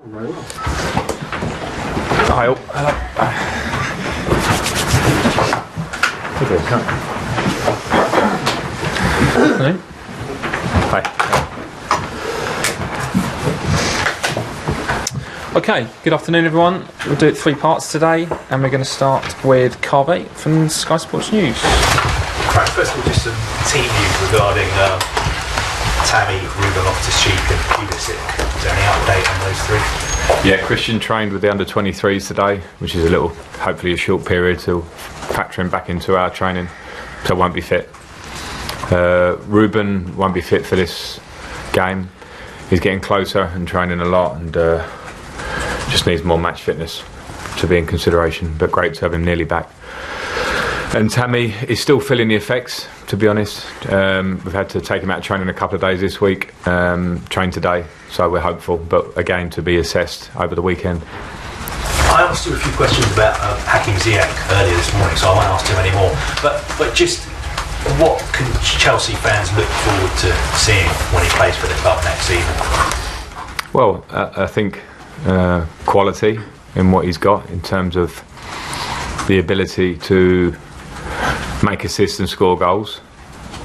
Very well. Hi all. Hello. Hi. Okay, good afternoon everyone. We'll do it 3 parts today, and we're going to start with Carvey from Sky Sports News. Right, first of all, just some team news regarding Tammy, Ruben Loftus-Cheek and Pulisic. Is there any update on those 3? Yeah, Christian trained with the under-23s today, which is hopefully a short period to factor him back into our training, so won't be fit. Ruben won't be fit for this game. He's getting closer and training a lot, and just needs more match fitness to be in consideration, but great to have him nearly back. And Tammy is still feeling the effects, to be honest. We've had to take him out of training a couple of days this week, trained today, so we're hopeful, but again to be assessed over the weekend. I asked you a few questions about Hakim Ziyech earlier this morning, so I won't ask too many more. But just what can Chelsea fans look forward to seeing when he plays for the club next season? Well, I think quality in what he's got in terms of the ability to make assists and score goals.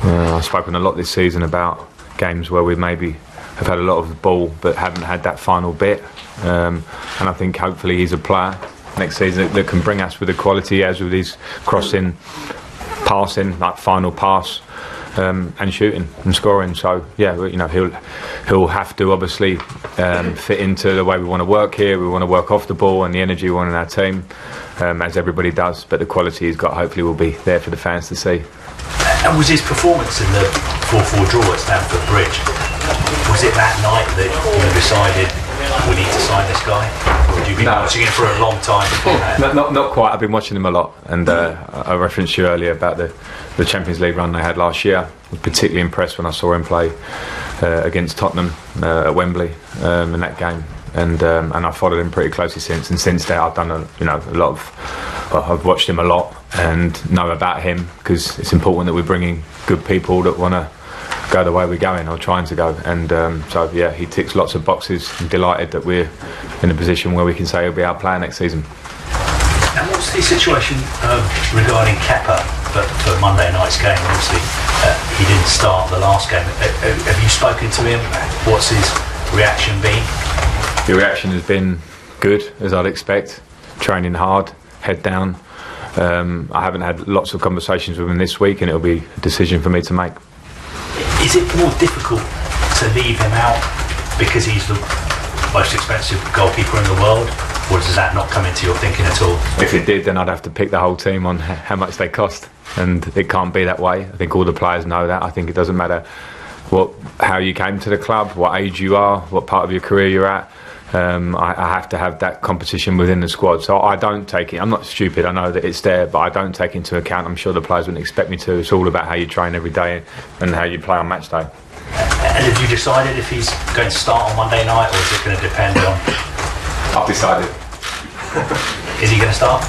I've spoken a lot this season about games where we maybe have had a lot of the ball but haven't had that final bit, and I think hopefully he's a player next season that can bring us with the quality he has with his crossing, passing, like final pass, and shooting and scoring. So yeah, you know, he'll have to obviously fit into the way we want to work here. We want to work off the ball and the energy we want in our team, as everybody does, but the quality he's got hopefully will be there for the fans to see. And was his performance in the 4-4 draw at Stamford Bridge, was it that night that you decided we need to sign this guy? Or had you been watching him for a long time before that? Not quite. I've been watching him a lot, and I referenced you earlier about the Champions League run they had last year. I was particularly impressed when I saw him play against Tottenham at Wembley in that game. And I followed him pretty closely since. And since then, I've done I've watched him a lot and know about him, because it's important that we're bringing good people that want to go the way we're going or trying to go. And so yeah, he ticks lots of boxes. I'm delighted that we're in a position where we can say he'll be our player next season. And what's the situation regarding Kepa for Monday night's game? Obviously, he didn't start the last game. Have you spoken to him? What's his reaction been? The reaction has been good, as I'd expect. Training hard, head down. I haven't had lots of conversations with him this week, and it'll be a decision for me to make. Is it more difficult to leave him out because he's the most expensive goalkeeper in the world, or does that not come into your thinking at all? If it did, then I'd have to pick the whole team on how much they cost, and it can't be that way. I think all the players know that. I think it doesn't matter how you came to the club, what age you are, what part of your career you're at. I have to have that competition within the squad, so I don't take it. I'm not stupid, I know that it's there, but I don't take into account. I'm sure the players wouldn't expect me to. It's all about how you train every day and how you play on match day. And have you decided if he's going to start on Monday night, or is it going to depend on? I've decided. Is he going to start?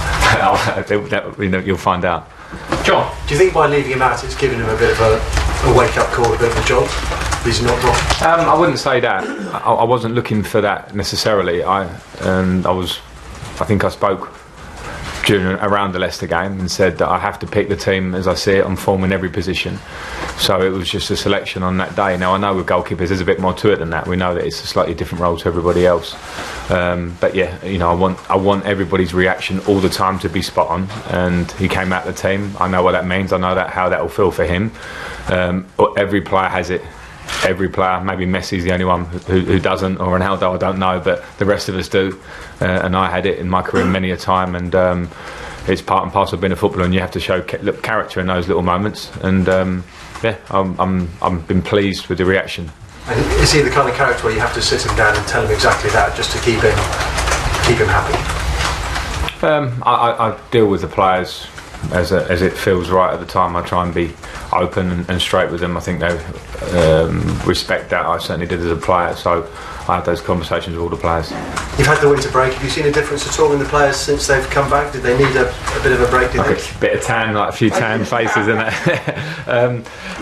You'll find out. John, do you think by leaving him out it's given him a bit of a wake-up call, a bit of a jolt? He's not wrong. I wouldn't say that. I wasn't looking for that necessarily. I think I spoke around the Leicester game and said that I have to pick the team as I see it on form in every position. So it was just a selection on that day. Now I know with goalkeepers there's a bit more to it than that. We know that it's a slightly different role to everybody else. But yeah, you know, I want everybody's reaction all the time to be spot on. And he came out of the team. I know what that means. I know how that will feel for him. Every player has it. Every player, maybe Messi's the only one who doesn't, or Ronaldo, I don't know, but the rest of us do. And I had it in my career many a time, and it's part and parcel of being a footballer, and you have to show character in those little moments. And yeah, I'm been pleased with the reaction. And is he the kind of character where you have to sit him down and tell him exactly that, just to keep him happy? I deal with the players as it feels right at the time. I try and be open and straight with them. I think they respect that. I certainly did as a player, so I had those conversations with all the players. You've had the winter break. Have you seen a difference at all in the players since they've come back? Did they need a bit of a break? A bit of tan, like a few tan faces in it.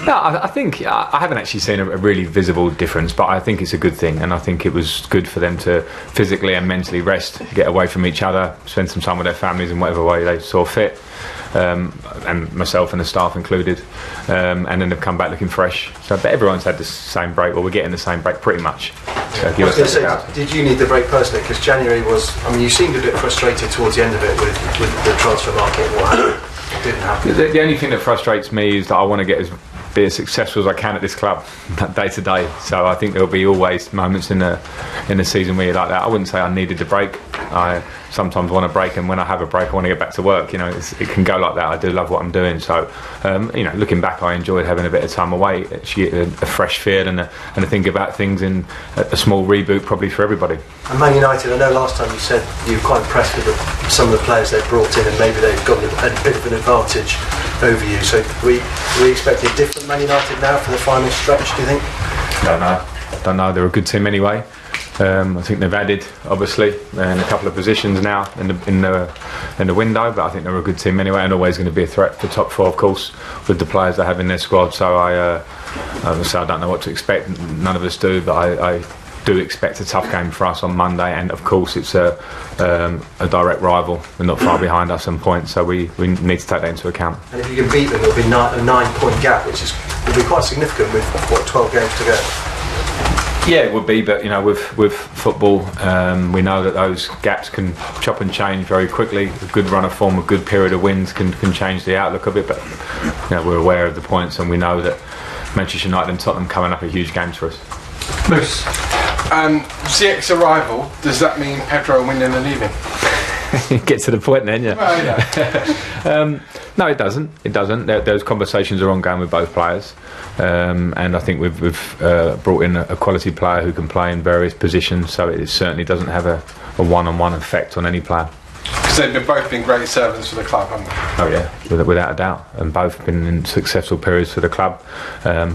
No, I think I haven't actually seen a really visible difference, but I think it's a good thing, and I think it was good for them to physically and mentally rest, get away from each other, spend some time with their families in whatever way they saw fit, and myself and the staff included, and then they've come back looking fresh. So, but everyone's had the same break, or we're getting the same break pretty much. So I was going to say, did you need the break personally? Because January was, I mean, you seemed a bit frustrated towards the end of it with the transfer market and what didn't happen. The only thing that frustrates me is that I want to be as successful as I can at this club day to day. So I think there'll be always moments in the season where you're like that. I wouldn't say I needed the break. I sometimes want a break, and when I have a break I want to get back to work. You know, it can go like that. I do love what I'm doing, so you know, looking back, I enjoyed having a bit of time away, actually get a fresh feel and to think about things in a small reboot probably for everybody. And Man United, I know last time you said you were quite impressed with some of the players they've brought in, and maybe they've got a bit of an advantage over you. So we expect a different Man United now for the final stretch, do you think? Don't know. They're a good team anyway. I think they've added, obviously, in a couple of positions now in the window, but I think they're a good team anyway, and always going to be a threat for top four, of course, with the players they have in their squad. So I don't know what to expect. None of us do, but I do expect a tough game for us on Monday, and of course it's a direct rival. They're not far behind us on points, so we need to take that into account. And if you can beat them, it'll be a 9-point gap, which will be quite significant with 12 games to go. Yeah, it would be, but you know, with football, we know that those gaps can chop and change very quickly. A good run of form, a good period of wins can change the outlook of it. But you know, we're aware of the points, and we know that Manchester United and Tottenham coming up are huge games for us. Moose, Ziyech's arrival, does that mean Pedro winning and leaving? Get to the point then, yeah. Well, yeah. No, it doesn't. It doesn't. Those conversations are ongoing with both players, and I think we've brought in a quality player who can play in various positions. So it certainly doesn't have a one-on-one effect on any player. Because they've both been great servants for the club, haven't they? Oh yeah, without a doubt, and both been in successful periods for the club.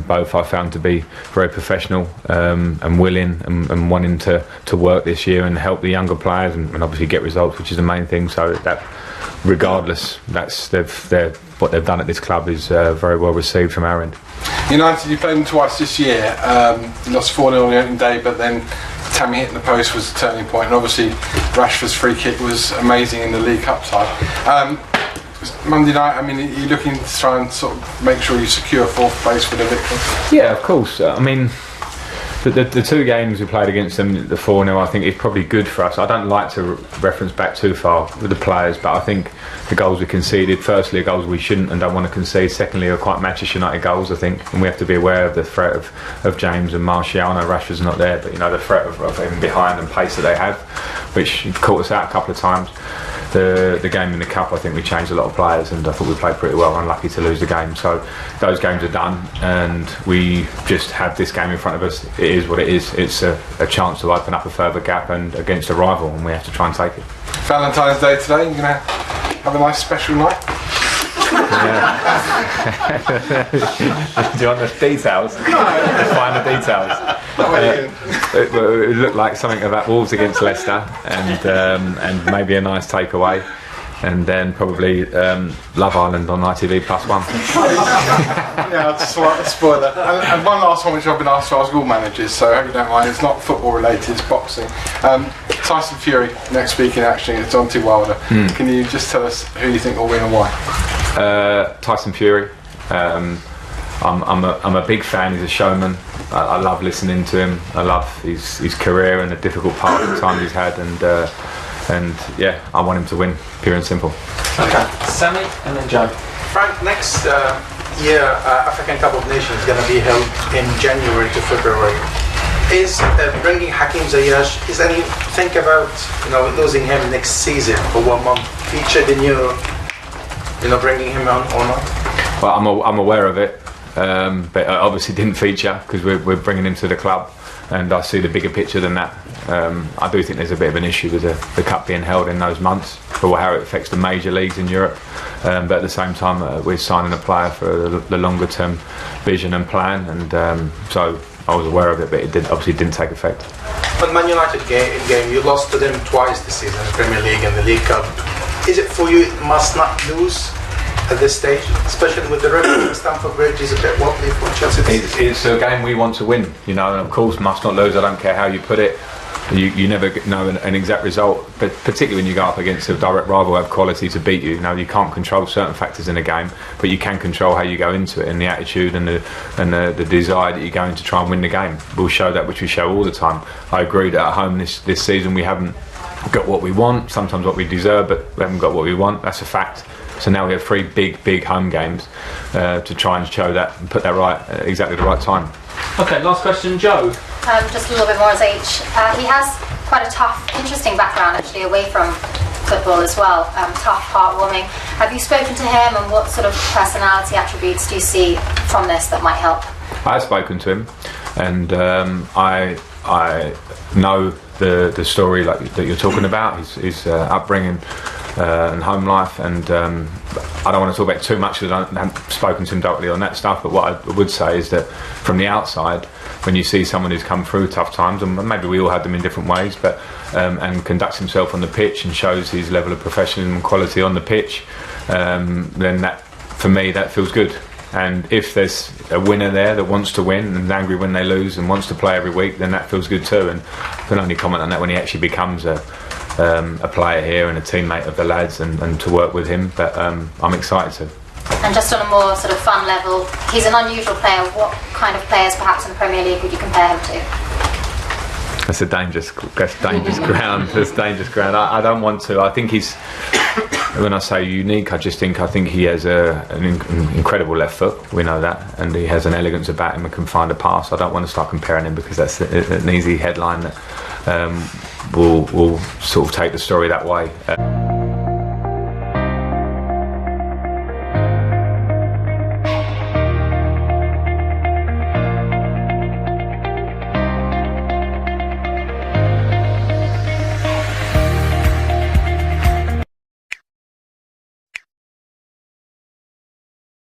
Both I found to be very professional and willing and wanting to work this year and help the younger players and obviously get results, which is the main thing. So that, regardless, what they've done at this club is very well received from our end. United, you played them twice this year. You lost 4-0 on the opening day, but then Tammy hitting the post was a turning point, and obviously Rashford's free kick was amazing in the League Cup tie. Monday night, I mean, are you looking to try and sort of make sure you secure fourth place for the victory? Yeah, of course. I mean, the two games we played against them, the 4-0, I think is probably good for us. I don't like to reference back too far with the players, but I think the goals we conceded, firstly, are goals we shouldn't and don't want to concede. Secondly, are quite Manchester United goals, I think, and we have to be aware of the threat of James and Martial. I know Rashford's not there, but you know, the threat of him behind and pace that they have, which caught us out a couple of times. The game in the Cup, I think we changed a lot of players, and I thought we played pretty well. Unlucky to lose the game, so those games are done, and we just have this game in front of us. It is what it is. It's a chance to open up a further gap and against a rival, and we have to try and take it. Valentine's Day today, you're going to have a nice special night? Do you want the details? The finer details. It looked like something about Wolves against Leicester, and maybe a nice takeaway, and then probably Love Island on ITV +1. Yeah, I'll just spoil that. And one last one, which I've been asked to ask all managers, so I hope you don't mind. It's not football related, it's boxing. Tyson Fury next week in action against Deontay Wilder. Can you just tell us who you think will win and why? Tyson Fury. I'm a big fan. He's a showman. I love listening to him. I love his career and the difficult part of the time he's had, and yeah, I want him to win, pure and simple. Okay, Sammy and then Joe. Frank, next year African Cup of Nations is going to be held in January to February. Is bringing Hakim Ziyech, is any think about losing him next season for 1 month featured in your bringing him on or not? Well, I'm aware of it, but I obviously didn't feature because we're bringing him to the club, and I see the bigger picture than that. I do think there's a bit of an issue with the cup being held in those months for how it affects the major leagues in Europe, but at the same time we're signing a player for the longer term vision and plan, and so I was aware of it, but it obviously didn't take effect. But Man United game, you lost to them twice this season, the Premier League and the League Cup. Is it for you must not lose at this stage, especially with the record. Stamford Bridge is a bit wobbly for Chelsea. It's a game we want to win, you know, and of course must not lose. I don't care how you put it. You never know an exact result, but particularly when you go up against a direct rival who have quality to beat you. You know, you can't control certain factors in a game, but you can control how you go into it, and the attitude and the desire that you go in to try and win the game. We'll show that, which we show all the time. I agree that at home this season we haven't got what we want, sometimes what we deserve, but we haven't got what we want. That's a fact. So now we have 3 big home games to try and show that and put that right at exactly the right time. Okay, last question, Joe. Just a little bit more as H. He has quite a tough, interesting background actually away from football as well. Tough, heartwarming. Have you spoken to him, and what sort of personality attributes do you see from this that might help? I have spoken to him, and I know the story like that you're talking about. His upbringing and home life, and I don't want to talk about it too much because I haven't spoken to him directly on that stuff. But what I would say is that from the outside, when you see someone who's come through tough times, and maybe we all have them in different ways, but and conducts himself on the pitch and shows his level of professionalism and quality on the pitch, then that, for me, that feels good. And if there's a winner there that wants to win and is angry when they lose and wants to play every week, then that feels good too. And I can only comment on that when he actually becomes a player here and a teammate of the lads, and to work with him. But I'm excited to. And just on a more sort of fun level, he's an unusual player. What kind of players, perhaps in the Premier League, would you compare him to? That's dangerous ground. That's dangerous ground. I don't want to. I think he's. When I say unique, I think he has an incredible left foot. We know that, and he has an elegance about him and can find a pass. I don't want to start comparing him because that's an easy headline that will sort of take the story that way.